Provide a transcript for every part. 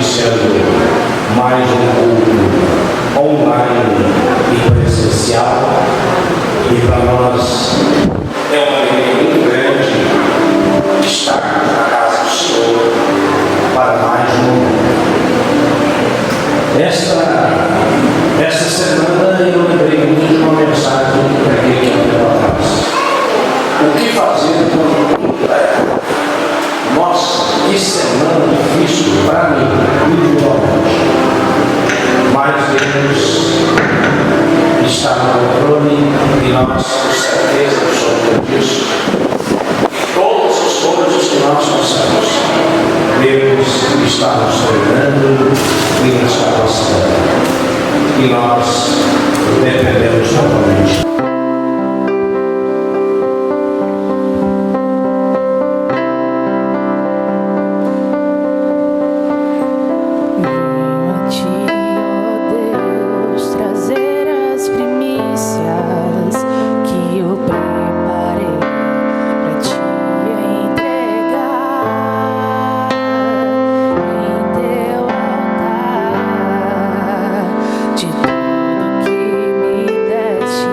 iniciando mais um culto online e presencial, e para nós é uma alegria muito grande estar na casa do Senhor para mais um. Esta semana eu lembrei muito de uma mensagem que preguei há um tempo atrás. O que fazer quando tudo é? Nossa, que semana difícil para mim, individualmente. Mas Deus está no controle e nós temos certeza absoluta disso. E todas as coisas que nós passamos, Deus está nos treinando e nos capacitando. E nós dependemos totalmente. De tudo que me deste,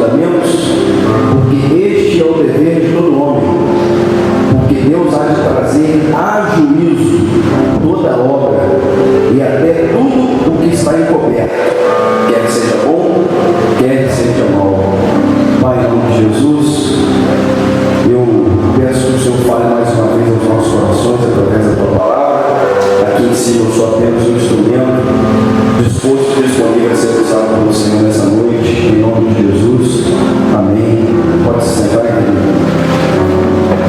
mandamentos, porque este é o dever de todo homem, porque Deus há de trazer a juízo toda obra e até tudo o que está encoberto, quer que seja bom, quer que seja mal. Pai, em nome de Jesus, eu peço que o Senhor fale mais uma vez aos nossos corações através da tua palavra. Aqui em si eu sou apenas um instrumento disposto e disponível a ser usado pelo Senhor nessa noite, em nome de Jesus. Amém. Pode se sentar, querido.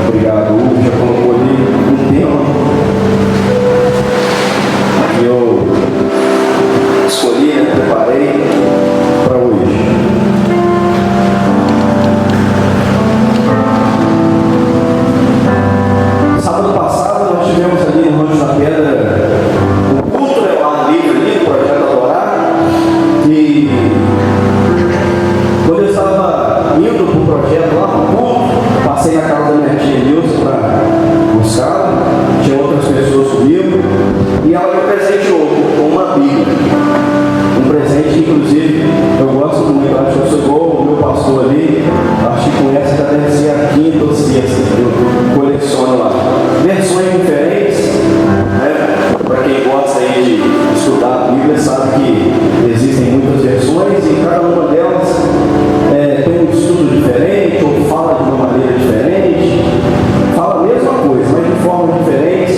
Obrigado. O Hugo já colocou ali um tema que eu escolhi, preparei para hoje. Sábado passado nós tivemos ali no Rancho da Pedra o culto ao ar livre ali, o projeto Adorar, e quando eu estava indo para o projeto lá para o culto, passei na casa da minha tia Nilson para buscá-la, tinha outras pessoas comigo, e ela me presenteou com uma Bíblia. Um presente que, inclusive, eu gosto muito, acho que eu sou igual o meu pastor ali, acho que com essa já deve ser a quinta ou sexta que eu coleciono lá. Versões diferentes, né? Para quem gosta aí de estudar a Bíblia, sabe que existem muitas versões e cada uma delas tem um estudo diferente, ou fala de uma maneira diferente, fala a mesma coisa, mas de forma diferente.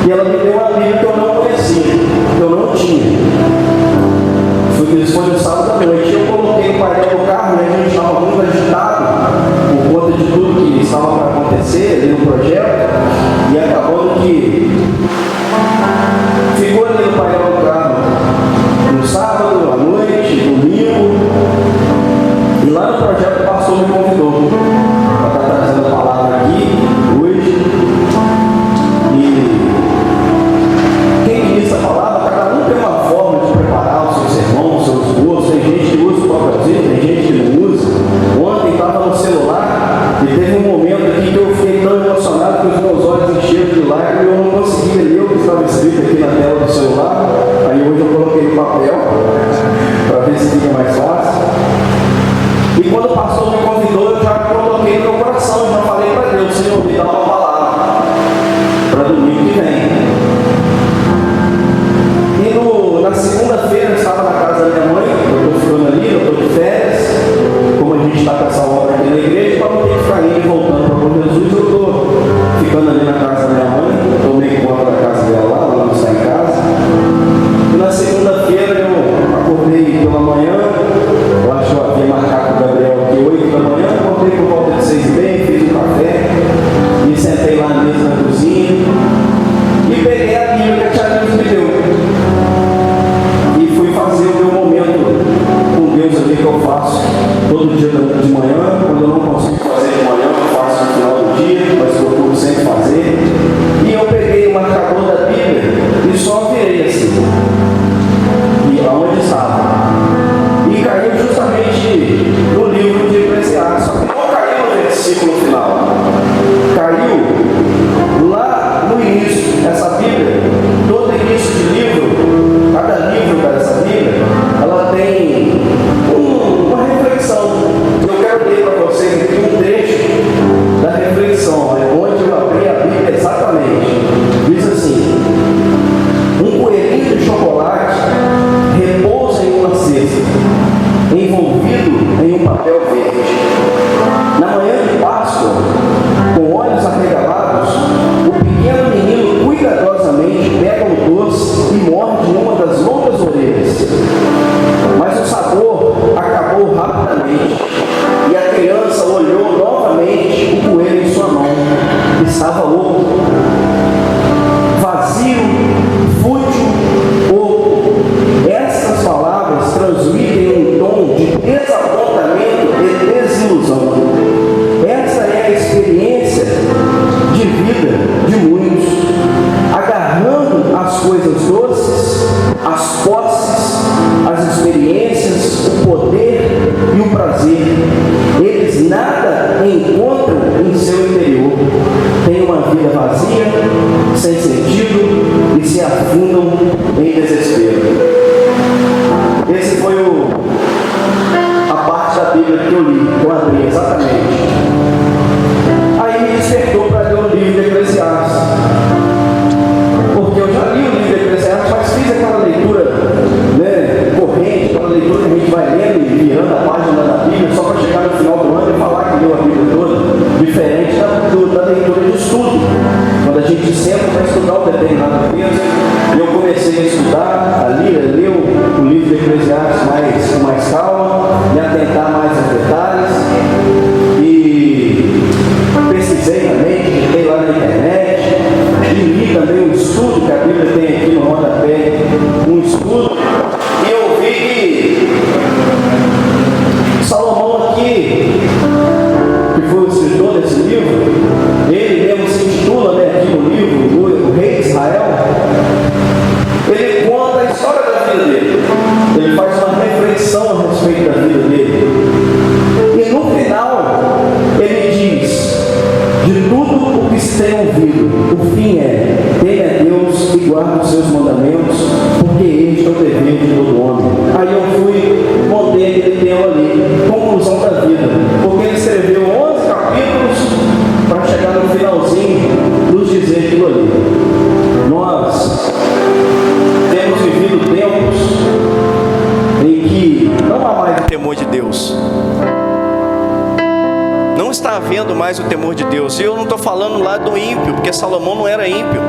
E ela me deu uma Bíblia que eu não conhecia, que eu não tinha. Foi no sábado à noite. Eu coloquei o painel do carro, né? A gente estava muito agitado por conta de tudo que estava para acontecer ali no projeto, e acabou que ficou ali no painel do carro no sábado, à noite, domingo, e lá no projeto o pastor me convidou para estar trazendo a palavra aqui hoje. E quem disse a palavra, cada um tem uma forma de preparar o seu sermão, o seu esforço. Tem gente que usa o papelzinho, tem gente que não usa. Ontem estava no celular e teve um momento aqui que eu fiquei tão emocionado que os meus olhos encheram de lágrimas e eu não conseguia ler o que estava escrito aqui na tela do celular. Aí hoje eu coloquei no papel para ver se fica mais fácil. E quando o pastor me convidou, eu já coloquei no meu coração, já falei para Deus: Senhor, me dá uma palavra para domingo que vem. E na segunda-feira eu estava na casa da minha mãe, eu estou ficando ali, eu estou de férias, como a gente está com essa obra aqui na igreja, para não ter que ficar indo e voltando para o Jesus, eu estou ficando ali na casa da minha mãe, tomei conta da casa dela lá, ela não está em casa. E na segunda-feira eu acordei pela manhã, eu acho que eu havia marcado com o Gabriel aqui 8 da manhã, acordei por volta de 6h30, fiz um café, me sentei lá na mesa na cozinha e peguei a Bíblia que a tia Nilson me deu. E fui fazer o meu momento com Deus ali que eu faço todo dia de manhã. Quando eu não consigo fazer de manhã, eu faço no final do dia, mas eu procuro sempre fazer. E eu peguei o marcador da Bíblia e só virei assim, e aonde estava. E caiu justamente no livro de Eclesiastes, só que não caiu no versículo final. Caiu lá no início. Essa Bíblia, todo início de livro, cada livro dessa Bíblia, ela tem uma reflexão. Eu quero ler para vocês aqui um trecho da reflexão, onde eu abri a Bíblia exatamente. Diz assim: um coelhinho de chocolate repousa em uma cesta, envolvido em um papel verde. Na manhã de Páscoa, com olhos arregalados, o pequeno menino cuidadosamente pega o doce e morde uma das longas orelhas. Mas o sabor acabou rapidamente, e a criança olhou novamente o coelho em sua mão. Estava oco, vazio, fútil, oco. Essas palavras transmitem um tom de desapontamento e desilusão. Essa é a experiência de vida de muitos, agarrando as coisas doces, as posses, as experiências, o poder e o prazer. Eles nada encontram em seu interior. Têm uma vida vazia, sem sentido, e se afundam em desespero. Esse foi a parte da Bíblia que eu li. aqui, que foi o escritor desse livro, ele mesmo se intitula, né, aqui no livro, o Rei de Israel. Ele conta a história da vida dele, ele faz uma reflexão a respeito da vida dele, e no final ele diz: de tudo o que se tem ouvido, o fim é: teme a Deus e guarde os seus mandamentos, porque este é o dever de todo homem. Aí eu montei aquele tema ali, conclusão da vida, porque ele escreveu 11 capítulos para chegar no finalzinho nos dizer aquilo ali. Nós temos vivido tempos em que não há mais o temor de Deus. Não está havendo mais o temor de Deus. E eu não estou falando lá do ímpio, porque Salomão não era ímpio.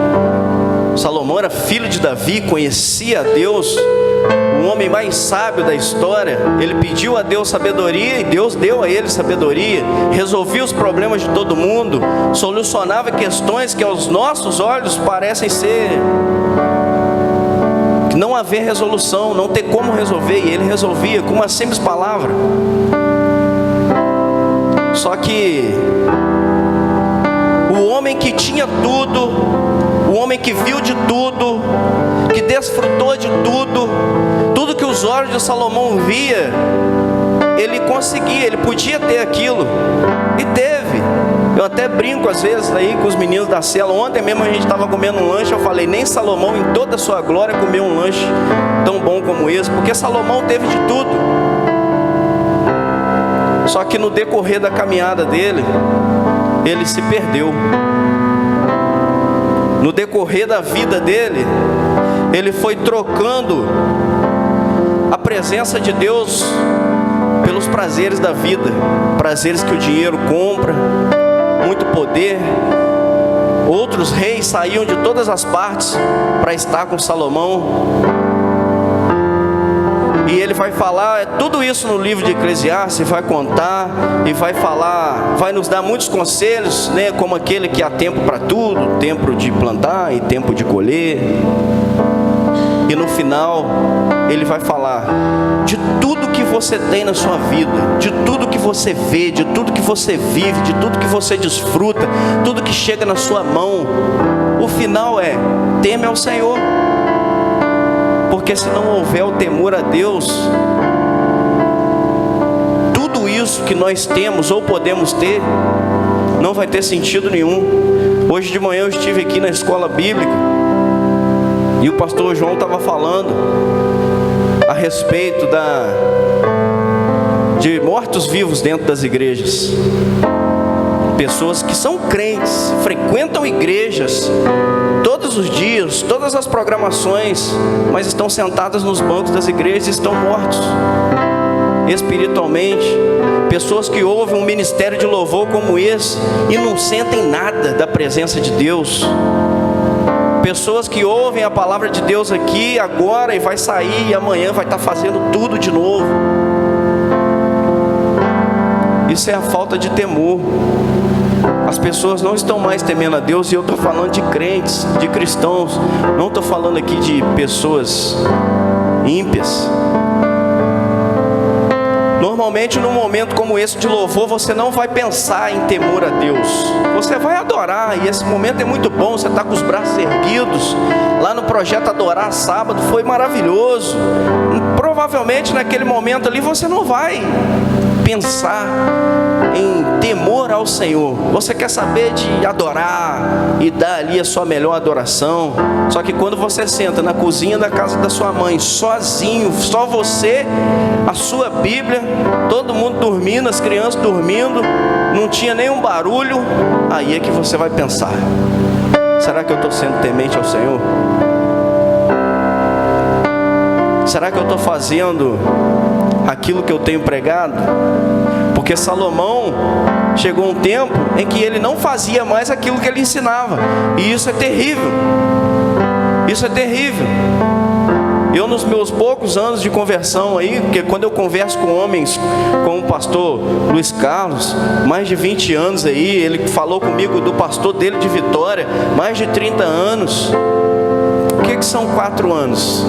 Salomão era filho de Davi, conhecia a Deus, o homem mais sábio da história. Ele pediu a Deus sabedoria e Deus deu a ele sabedoria. Resolvia os problemas de todo mundo, solucionava questões que aos nossos olhos parecem ser que não haver resolução, não ter como resolver, e ele resolvia com uma simples palavra. Só que o homem que tinha tudo, o homem que viu de tudo, que desfrutou de tudo, tudo que os olhos de Salomão via, ele conseguia, ele podia ter aquilo, e teve. Eu até brinco às vezes aí com os meninos da cela. Ontem mesmo a gente estava comendo um lanche, eu falei: nem Salomão em toda a sua glória comeu um lanche tão bom como esse, porque Salomão teve de tudo. Só que no decorrer da caminhada dele, ele se perdeu. No decorrer da vida dele, ele foi trocando a presença de Deus pelos prazeres da vida, prazeres que o dinheiro compra, muito poder. Outros reis saíam de todas as partes para estar com Salomão. E ele vai falar tudo isso no livro de Eclesiastes, vai contar e vai falar, vai nos dar muitos conselhos, né, como aquele que há tempo para tudo, tempo de plantar e tempo de colher. E no final ele vai falar de tudo que você tem na sua vida, de tudo que você vê, de tudo que você vive, de tudo que você desfruta, tudo que chega na sua mão. O final é: teme ao Senhor. Porque se não houver o temor a Deus, tudo isso que nós temos ou podemos ter, não vai ter sentido nenhum. Hoje de manhã eu estive aqui na escola bíblica, e o pastor João estava falando a respeito de mortos-vivos dentro das igrejas. Pessoas que são crentes, frequentam igrejas todos os dias, todas as programações, mas estão sentadas nos bancos das igrejas e estão mortos espiritualmente. Pessoas que ouvem um ministério de louvor como esse e não sentem nada da presença de Deus. Pessoas que ouvem a palavra de Deus aqui agora e vai sair e amanhã vai estar fazendo tudo de novo. Isso é a falta de temor. As pessoas não estão mais temendo a Deus, e eu estou falando de crentes, de cristãos, não estou falando aqui de pessoas ímpias. Normalmente num momento como esse de louvor, você não vai pensar em temor a Deus, você vai adorar, e esse momento é muito bom, você está com os braços erguidos. Lá no projeto Adorar sábado foi maravilhoso. Provavelmente naquele momento ali você não vai pensar em temor ao Senhor. Você quer saber de adorar e dar ali a sua melhor adoração. Só que quando você senta na cozinha da casa da sua mãe, sozinho, só você, a sua Bíblia, todo mundo dormindo, as crianças dormindo, não tinha nenhum barulho, aí é que você vai pensar: será que eu estou sendo temente ao Senhor? Será que eu estou fazendo aquilo que eu tenho pregado? Porque Salomão chegou um tempo em que ele não fazia mais aquilo que ele ensinava, e isso é terrível. Isso é terrível. Eu, nos meus poucos anos de conversão aí, porque quando eu converso com homens, como o pastor Luiz Carlos, mais de 20 anos aí, ele falou comigo do pastor dele de Vitória, mais de 30 anos. O que são 4 anos?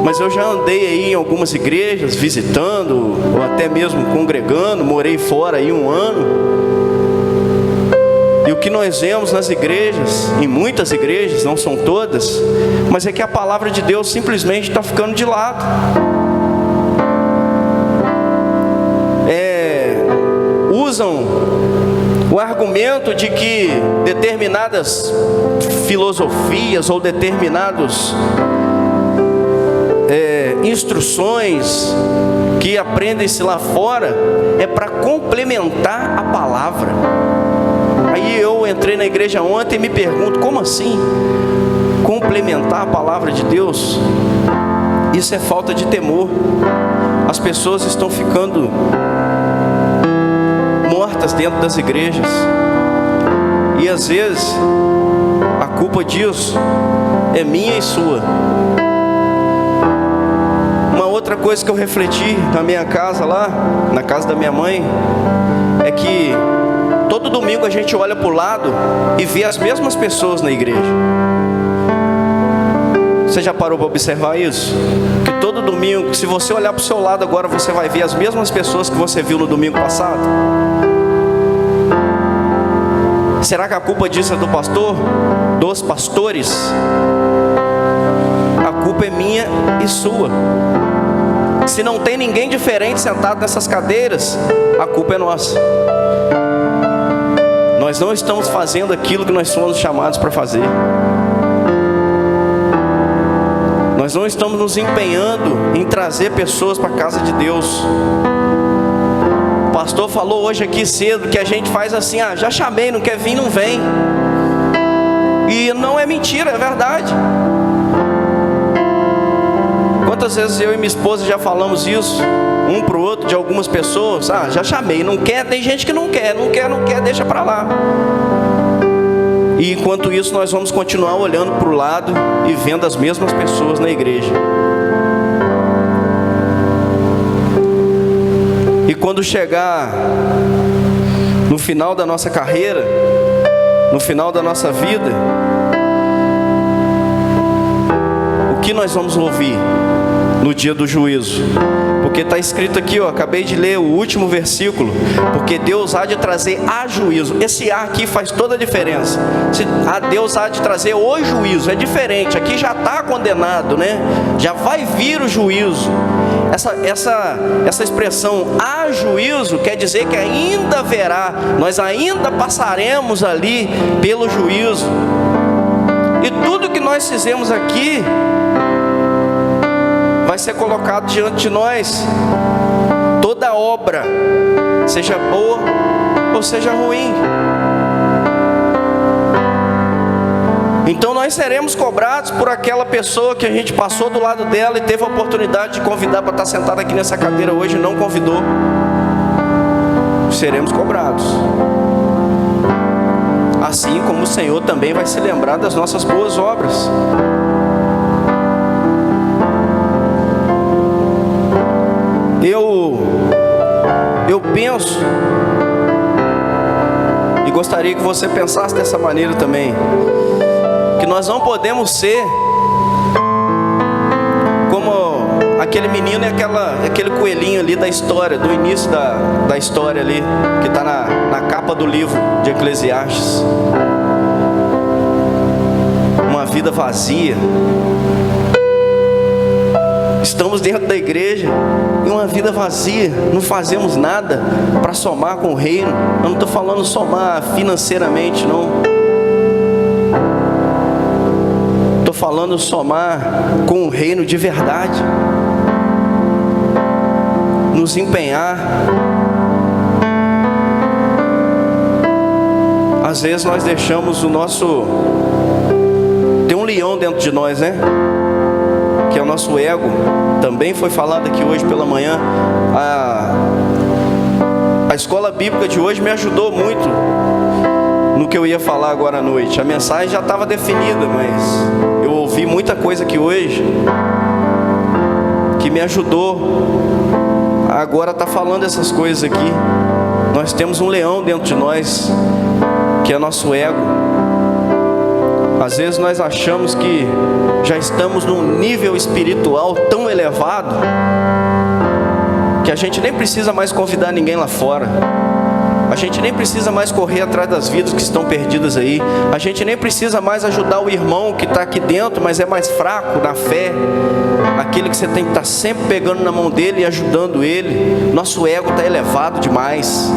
Mas eu já andei aí em algumas igrejas, visitando, ou até mesmo congregando, morei fora aí 1 ano. E o que nós vemos nas igrejas, em muitas igrejas, não são todas, mas é que a palavra de Deus simplesmente está ficando de lado. Usam o argumento de que determinadas filosofias ou determinados instruções que aprendem-se lá fora é para complementar a palavra. Aí eu entrei na igreja ontem e me pergunto, como assim? Complementar a palavra de Deus? Isso é falta de temor. As pessoas estão ficando mortas dentro das igrejas. E às vezes a culpa disso é minha e sua. Uma outra coisa que eu refleti na minha casa lá, na casa da minha mãe, é que todo domingo a gente olha para o lado e vê as mesmas pessoas na igreja. Você já parou para observar isso? Que todo domingo, se você olhar para o seu lado agora, você vai ver as mesmas pessoas que você viu no domingo passado. Será que a culpa disso é do pastor? Dos pastores? A culpa é minha e sua. Se não tem ninguém diferente sentado nessas cadeiras, a culpa é nossa. Nós não estamos fazendo aquilo que nós fomos chamados para fazer. Nós não estamos nos empenhando em trazer pessoas para a casa de Deus. O pastor falou hoje aqui cedo que a gente faz assim, já chamei, não quer vir, não vem. E não é mentira, é verdade. Quantas vezes eu e minha esposa já falamos isso, um para o outro, de algumas pessoas, já chamei, não quer, tem gente que não quer, deixa para lá. E enquanto isso nós vamos continuar olhando para o lado e vendo as mesmas pessoas na igreja. E quando chegar no final da nossa carreira, no final da nossa vida, o que nós vamos ouvir no dia do juízo? Porque está escrito aqui, acabei de ler o último versículo, porque Deus há de trazer a juízo. Esse "a" aqui faz toda a diferença. Deus há de trazer o juízo, é diferente. Aqui já está condenado, né? Já vai vir o juízo. Essa expressão "a juízo" quer dizer que ainda haverá, nós ainda passaremos ali pelo juízo. E tudo que nós fizemos aqui vai ser colocado diante de nós. Toda obra, seja boa ou seja ruim. Então nós seremos cobrados por aquela pessoa que a gente passou do lado dela e teve a oportunidade de convidar para estar sentado aqui nessa cadeira hoje e não convidou. Seremos cobrados. Assim como o Senhor também vai se lembrar das nossas boas obras. Eu penso, e gostaria que você pensasse dessa maneira também, que nós não podemos ser como aquele menino e aquele coelhinho ali da história, do início da história ali, que está na capa do livro de Eclesiastes. Uma vida vazia. Estamos dentro da igreja e uma vida vazia, não fazemos nada para somar com o reino. Eu não estou falando somar financeiramente, não. Estou falando somar com o reino de verdade. Nos empenhar. Às vezes nós deixamos o nosso... Tem um leão dentro de nós, né? Que é o nosso ego. Também foi falado aqui hoje pela manhã. A escola bíblica de hoje me ajudou muito no que eu ia falar agora à noite. A mensagem já estava definida, mas eu ouvi muita coisa aqui hoje que me ajudou a agora estar falando essas coisas aqui. Nós temos um leão dentro de nós, que é nosso ego. Às vezes nós achamos que já estamos num nível espiritual tão elevado que a gente nem precisa mais convidar ninguém lá fora. A gente nem precisa mais correr atrás das vidas que estão perdidas aí. A gente nem precisa mais ajudar o irmão que está aqui dentro, mas é mais fraco na fé. Aquele que você tem que estar sempre pegando na mão dele e ajudando ele. Nosso ego está elevado demais.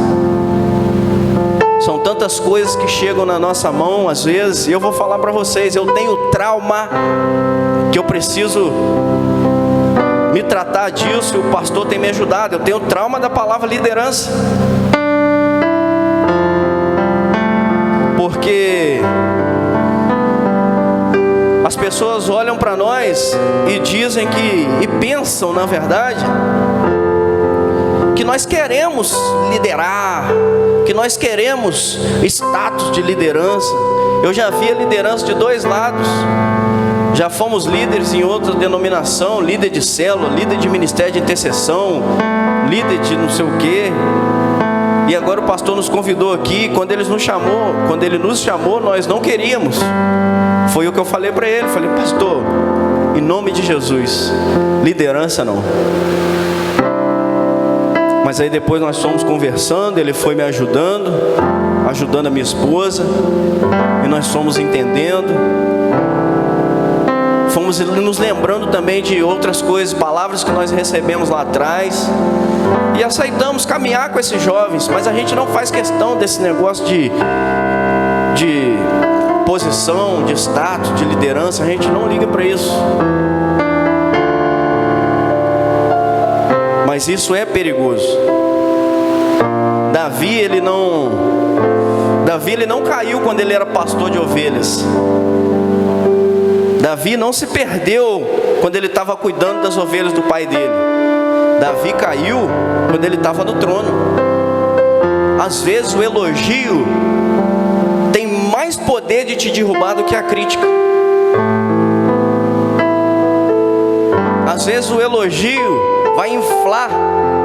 São tantas coisas que chegam na nossa mão às vezes. E eu vou falar para vocês, eu tenho trauma que eu preciso me tratar disso. E o pastor tem me ajudado. Eu tenho trauma da palavra liderança. Porque as pessoas olham para nós e dizem e pensam, na verdade, que nós queremos liderar, que nós queremos status de liderança. Eu já vi a liderança de dois lados. Já fomos líderes em outra denominação, líder de célula, líder de ministério de intercessão, líder de não sei o quê. E agora o pastor nos convidou aqui. Quando ele nos chamou, nós não queríamos. Foi o que eu falei para ele. Falei, pastor, em nome de Jesus, liderança não. Mas aí depois nós fomos conversando, ele foi me ajudando a minha esposa, e nós fomos entendendo, fomos nos lembrando também de outras coisas, palavras que nós recebemos lá atrás, e aceitamos caminhar com esses jovens. Mas a gente não faz questão desse negócio de posição, de status, de liderança. A gente não liga para isso. Mas isso é perigoso. Davi ele não caiu quando ele era pastor de ovelhas. Davi não se perdeu quando ele estava cuidando das ovelhas do pai dele. Davi caiu quando ele estava no trono. Às vezes o elogio tem mais poder de te derrubar do que a crítica. Às vezes o elogio vai inflar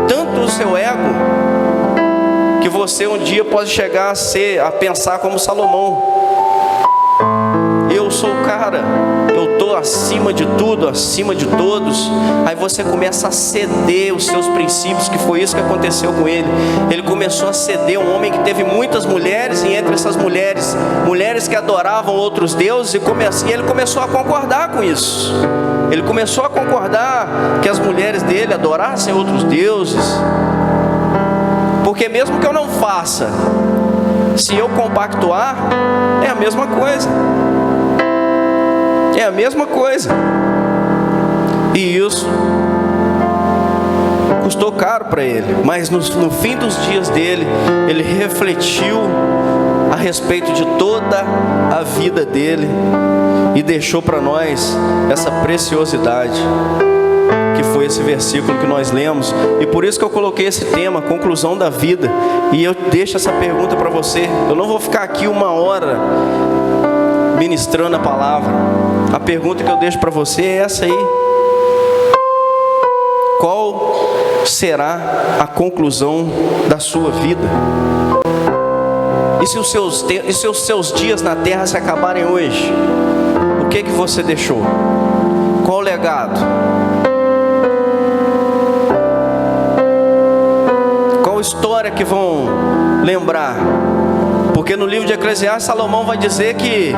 tanto o seu ego que você um dia pode chegar a pensar como Salomão. Eu sou o cara, eu estou acima de tudo, acima de todos. Aí você começa a ceder os seus princípios, que foi isso que aconteceu com ele. Ele começou a ceder, um homem que teve muitas mulheres, e entre essas mulheres que adoravam outros deuses, e ele começou a concordar com isso. Ele começou a concordar que as mulheres dele adorassem outros deuses. Porque mesmo que eu não faça, se eu compactuar, é a mesma coisa. É a mesma coisa. E isso custou caro para ele. Mas no fim dos dias dele, ele refletiu a respeito de toda a vida dele e deixou para nós essa preciosidade, que foi esse versículo que nós lemos. E por isso que eu coloquei esse tema, conclusão da vida. E eu deixo essa pergunta para você. Eu não vou ficar aqui 1 hora ministrando a palavra. A pergunta que eu deixo para você é essa aí: qual será a conclusão da sua vida? E se os seus dias na terra se acabarem hoje, o que você deixou? Qual o legado? Qual história que vão lembrar? Porque no livro de Eclesiastes, Salomão vai dizer que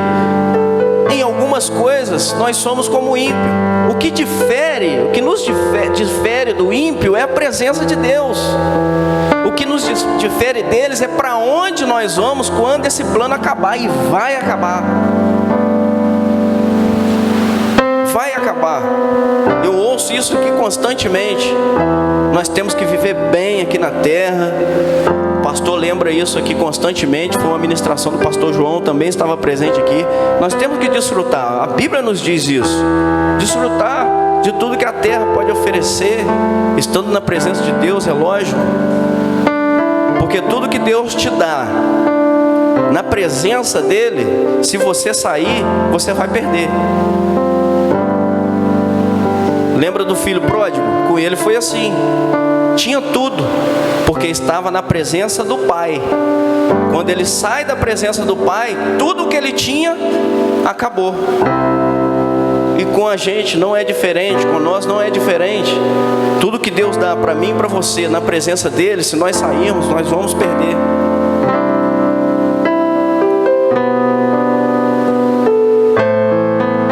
em algumas coisas nós somos como o ímpio. O que nos difere do ímpio é a presença de Deus. O que nos difere deles é para onde nós vamos quando esse plano acabar. E vai acabar. Vai acabar. Eu ouço isso aqui constantemente. Nós temos que viver bem aqui na terra. O pastor lembra isso aqui constantemente. Foi uma ministração do pastor João, também estava presente aqui. Nós temos que desfrutar. A Bíblia nos diz isso. Desfrutar de tudo que a terra pode oferecer, estando na presença de Deus, é lógico. Porque tudo que Deus te dá na presença dele, se você sair, você vai perder. Lembra do filho pródigo? Com ele foi assim. Tinha tudo, porque estava na presença do pai. Quando ele sai da presença do Pai, tudo o que ele tinha acabou. E com a gente não é diferente, com nós não é diferente. Tudo que Deus dá para mim e para você na presença dele, se nós sairmos, nós vamos perder.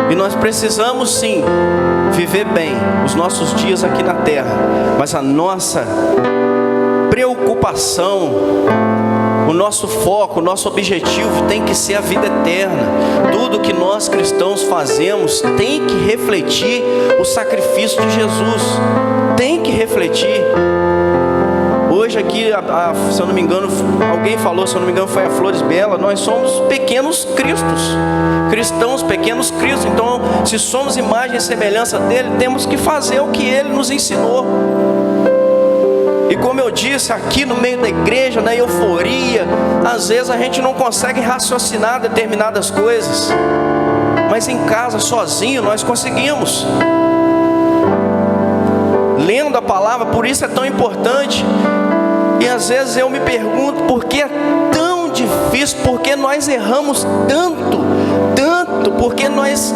E nós precisamos sim viver bem os nossos dias aqui na terra, mas a nossa preocupação, o nosso foco, o nosso objetivo tem que ser a vida eterna. Tudo que nós cristãos fazemos tem que refletir o sacrifício de Jesus. Tem que refletir. Hoje aqui, se eu não me engano, alguém falou, se eu não me engano foi a Flores Bela, nós somos pequenos cristos. Cristãos, pequenos cristos. Então, se somos imagem e semelhança dele, temos que fazer o que ele nos ensinou. E como eu disse, aqui no meio da igreja, na euforia, às vezes a gente não consegue raciocinar determinadas coisas, mas em casa, sozinho, nós conseguimos. Lendo a palavra, por isso é tão importante. E às vezes eu me pergunto, por que é tão difícil? Por que nós erramos tanto? Porque nós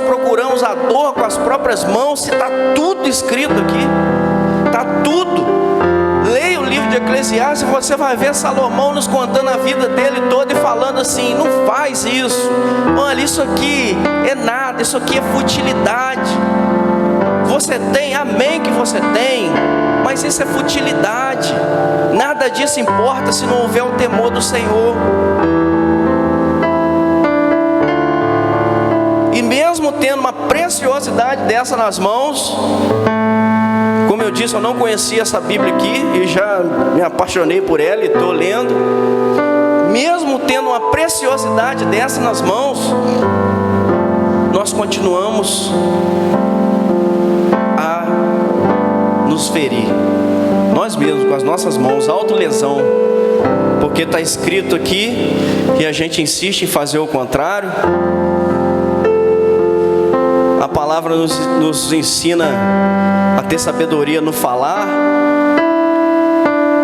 procuramos a dor com as próprias mãos, se está tudo escrito aqui. Está tudo. Leia o livro de Eclesiastes e você vai ver Salomão nos contando a vida dele toda e falando assim: não faz isso, olha, isso aqui é nada, isso aqui é futilidade. Você tem, amém que você tem, mas isso é futilidade. Nada disso importa se não houver o temor do Senhor. E mesmo tendo uma preciosidade dessa nas mãos, como eu disse, eu não conhecia essa Bíblia aqui e já me apaixonei por ela e estou lendo. Mesmo tendo uma preciosidade dessa nas mãos, nós continuamos a nos ferir, nós mesmos, com as nossas mãos, autolesão, porque está escrito aqui e a gente insiste em fazer o contrário. A palavra nos ensina a ter sabedoria no falar,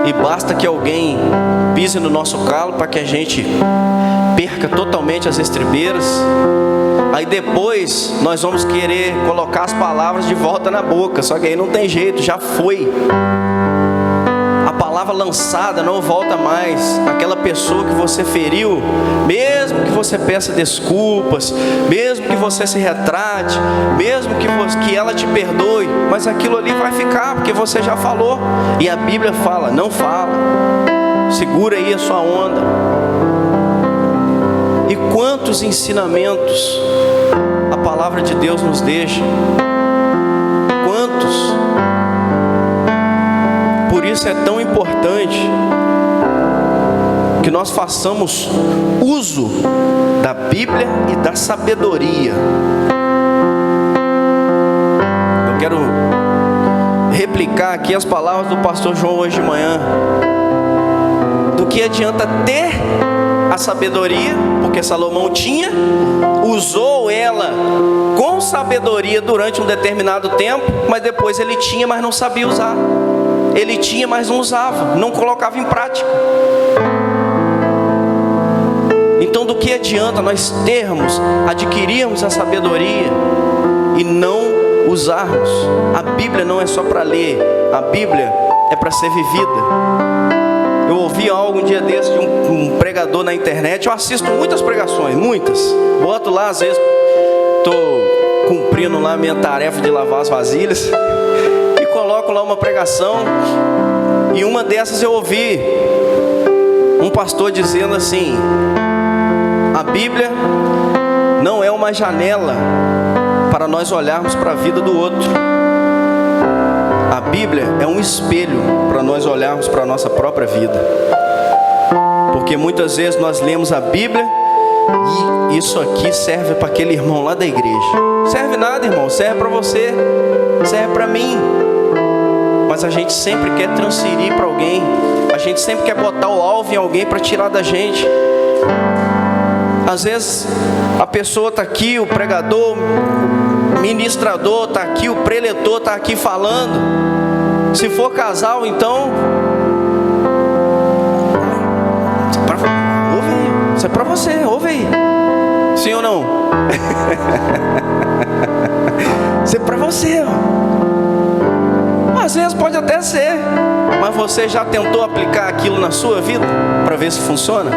e basta que alguém pise no nosso calo para que a gente perca totalmente as estribeiras. Aí depois nós vamos querer colocar as palavras de volta na boca, só que aí não tem jeito, já foi. A palavra lançada não volta mais. Aquela pessoa que você feriu, mesmo que você peça desculpas, mesmo que você se retrate, mesmo que ela te perdoe, mas aquilo ali vai ficar, porque você já falou. E a Bíblia fala: não fala, segura aí a sua onda. E quantos ensinamentos a palavra de Deus nos deixa? Quantos? Por isso é tão importante que nós façamos uso da Bíblia e da sabedoria. Eu quero replicar aqui as palavras do pastor João hoje de manhã. Do que adianta ter a sabedoria, porque Salomão tinha, usou ela com sabedoria durante um determinado tempo, mas depois ele tinha, mas não sabia usar. Ele tinha, mas não usava, não colocava em prática. Então do que adianta nós adquirirmos a sabedoria e não usarmos? A Bíblia não é só para ler, a Bíblia é para ser vivida. Eu ouvi algo um dia desse de um pregador na internet. Eu assisto muitas pregações, muitas. Boto lá, às vezes estou cumprindo lá a minha tarefa de lavar as vasilhas, coloco lá uma pregação, e uma dessas eu ouvi um pastor dizendo assim: a Bíblia não é uma janela para nós olharmos para a vida do outro. A Bíblia é um espelho para nós olharmos para a nossa própria vida. Porque muitas vezes nós lemos a Bíblia e isso aqui serve para aquele irmão lá da igreja. Serve nada, irmão, serve para você, serve para mim. Mas a gente sempre quer transferir para alguém, a gente sempre quer botar o alvo em alguém para tirar da gente. Às vezes a pessoa está aqui, o pregador, o ministrador está aqui, o preletor está aqui falando. Se for casal, então para você, ouve aí. Sim ou não? Isso é para você. Às vezes pode até ser, mas você já tentou aplicar aquilo na sua vida para ver se funciona?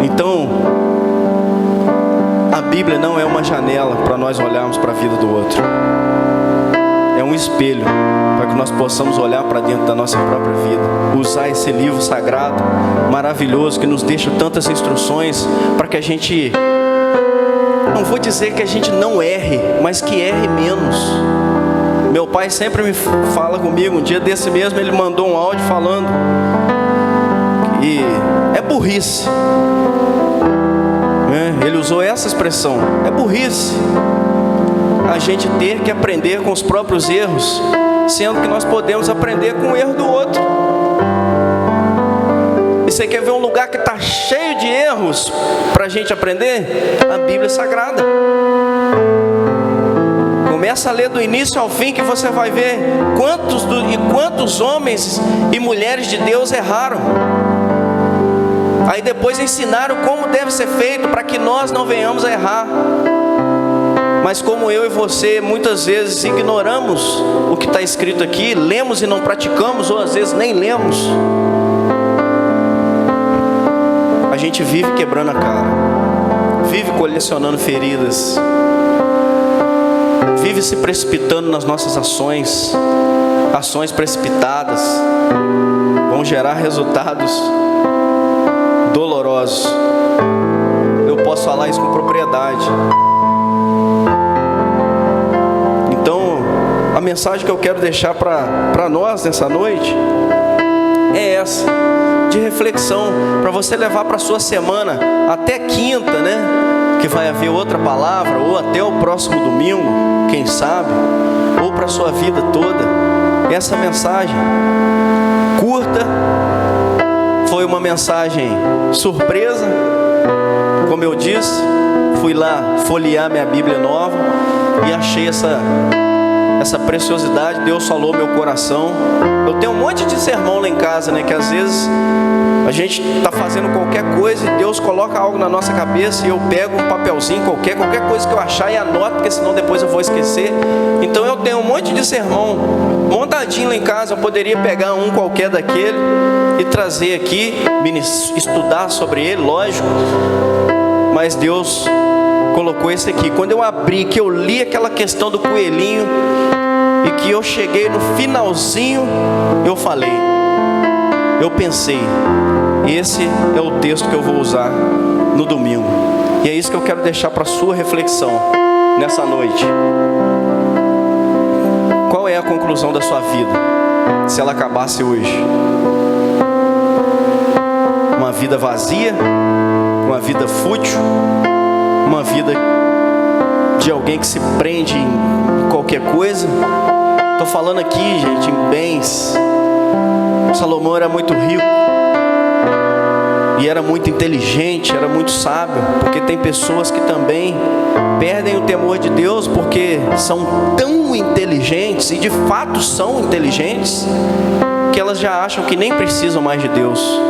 Então, a Bíblia não é uma janela para nós olharmos para a vida do outro. É um espelho para que nós possamos olhar para dentro da nossa própria vida. Usar esse livro sagrado, maravilhoso, que nos deixa tantas instruções para que a gente, não vou dizer que a gente não erre, mas que erre menos. Meu pai sempre me fala comigo, um dia desse mesmo ele mandou um áudio falando que é burrice. Ele usou essa expressão, é burrice a gente ter que aprender com os próprios erros, sendo que nós podemos aprender com o erro do outro. E você quer ver um lugar que está cheio de erros para a gente aprender? A Bíblia Sagrada. Começa a ler do início ao fim, que você vai ver quantos homens e mulheres de Deus erraram. Aí depois ensinaram como deve ser feito para que nós não venhamos a errar. Mas como eu e você muitas vezes ignoramos o que está escrito aqui, lemos e não praticamos, ou às vezes nem lemos, a gente vive quebrando a cara, vive colecionando feridas, vive se precipitando nas nossas ações. Ações precipitadas vão gerar resultados dolorosos. Eu posso falar isso com propriedade. Então, a mensagem que eu quero deixar para nós nessa noite é essa, de reflexão, para você levar para a sua semana, até quinta, né? Que vai haver outra palavra, ou até o próximo domingo, quem sabe, ou para a sua vida toda. Essa mensagem curta, foi uma mensagem surpresa, como eu disse, fui lá folhear minha Bíblia nova e achei essa preciosidade. Deus falou meu coração. Eu tenho um monte de sermão lá em casa, né? Que às vezes a gente está fazendo qualquer coisa e Deus coloca algo na nossa cabeça e eu pego um papelzinho qualquer coisa que eu achar e anoto, porque senão depois eu vou esquecer. Então eu tenho um monte de sermão montadinho lá em casa. Eu poderia pegar um qualquer daquele e trazer aqui, estudar sobre ele, lógico, mas Deus colocou esse aqui. Quando eu abri, que eu li aquela questão do coelhinho e que eu cheguei no finalzinho, eu pensei, esse é o texto que eu vou usar no domingo. E é isso que eu quero deixar para a sua reflexão nessa noite. Qual é a conclusão da sua vida se ela acabasse hoje? Uma vida vazia, uma vida fútil, uma vida de alguém que se prende em qualquer coisa. Estou falando aqui, gente, em bens. Salomão era muito rico e era muito inteligente, era muito sábio, porque tem pessoas que também perdem o temor de Deus porque são tão inteligentes, e de fato são inteligentes, que elas já acham que nem precisam mais de Deus.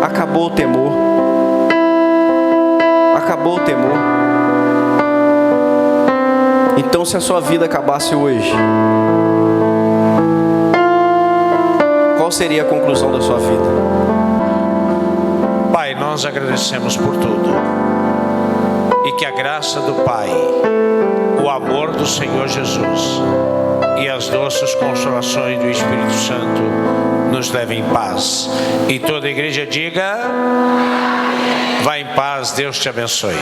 Acabou o temor. Acabou o temor. Então, se a sua vida acabasse hoje, qual seria a conclusão da sua vida? Pai, nós agradecemos por tudo, e que a graça do Pai, o amor do Senhor Jesus e as doces consolações do Espírito Santo nos levem em paz. E toda a igreja diga: vá em paz, Deus te abençoe.